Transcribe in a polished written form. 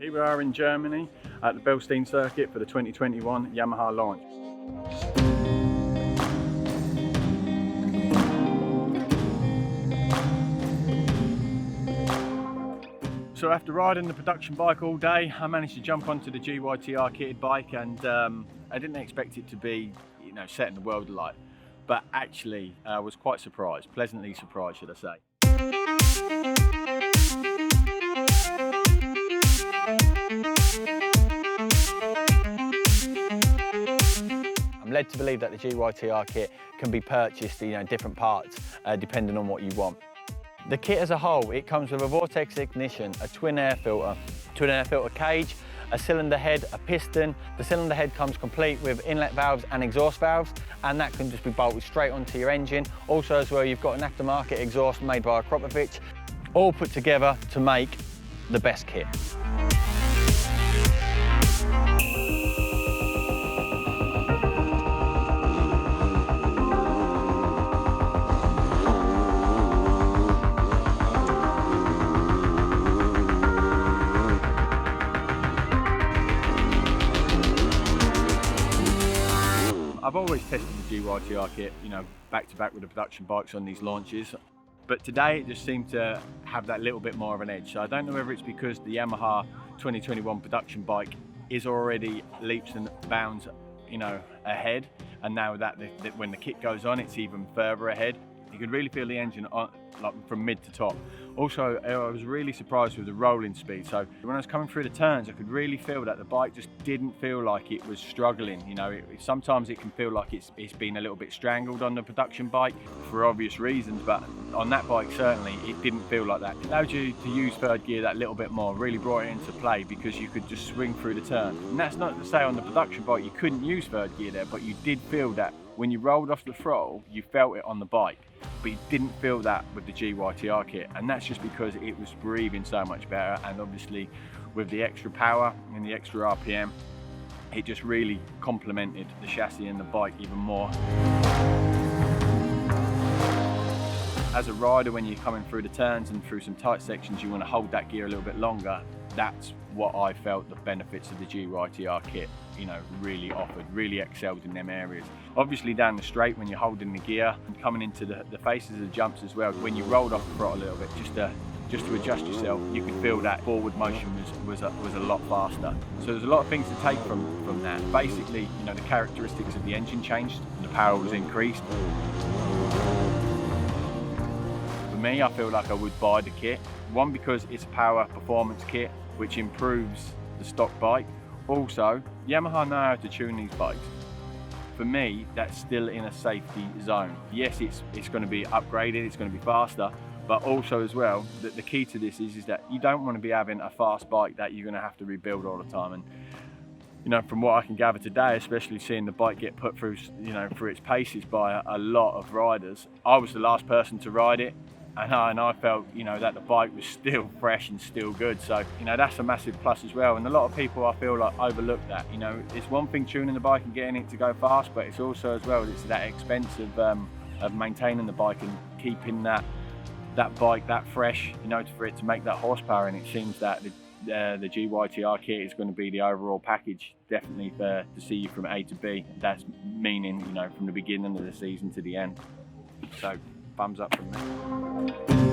Here we are in Germany at the Bielstien circuit for the 2021 Yamaha launch. So after riding the production bike all day, I managed to jump onto the GYTR kitted bike, and I didn't expect it to be, setting the world alight. But actually, I was quite surprised, pleasantly surprised, should I say. I'm led to believe that the GYTR kit can be purchased, different parts, depending on what you want. The kit as a whole, it comes with a vortex ignition, a twin air filter cage, a cylinder head, a piston. The cylinder head comes complete with inlet valves and exhaust valves, and that can just be bolted straight onto your engine. Also as well, you've got an aftermarket exhaust made by Kropovic, all put together to make the best kit. I've always tested the GYTR kit, back to back with the production bikes on these launches. But today it just seemed to have that little bit more of an edge. So I don't know whether it's because the Yamaha 2021 production bike is already leaps and bounds, ahead. And now that when the kit goes on, it's even further ahead. You could really feel the engine on, from mid to top. Also, I was really surprised with the rolling speed. So when I was coming through the turns, I could really feel that the bike just didn't feel like it was struggling. Sometimes it can feel like it's been a little bit strangled on the production bike for obvious reasons, but on that bike, certainly, it didn't feel like that. It allowed you to use third gear that little bit more, really brought it into play because you could just swing through the turn. And that's not to say on the production bike you couldn't use third gear there, but you did feel that when you rolled off the throttle, you felt it on the bike. But you didn't feel that with the GYTR kit, and that's just because it was breathing so much better, and obviously with the extra power and the extra RPM, it just really complemented the chassis and the bike even more. As a rider, when you're coming through the turns and through some tight sections, you want to hold that gear a little bit longer. That's what I felt the benefits of the GYTR kit, really offered, really excelled in them areas. Obviously down the straight, when you're holding the gear and coming into the faces of the jumps as well, when you rolled off the throttle a little bit, just to adjust yourself, you could feel that forward motion was a lot faster. So there's a lot of things to take from that. Basically, the characteristics of the engine changed and the power was increased. For me, I feel like I would buy the kit. One, because it's a power performance kit, which improves the stock bike. Also, Yamaha know how to tune these bikes. For me, that's still in a safety zone. Yes, it's going to be upgraded, it's going to be faster, but also as well, the key to this is that you don't want to be having a fast bike that you're going to have to rebuild all the time. And from what I can gather today, especially seeing the bike get put through, through its paces by a lot of riders, I was the last person to ride it. And I felt, that the bike was still fresh and still good. So, that's a massive plus as well. And a lot of people, I feel like, overlook that. It's one thing tuning the bike and getting it to go fast, but it's also as well, it's that expense of maintaining the bike and keeping that bike that fresh, for it to make that horsepower. And it seems that the GYTR kit is going to be the overall package, definitely to see you from A to B. That's meaning, from the beginning of the season to the end. So, thumbs up from me.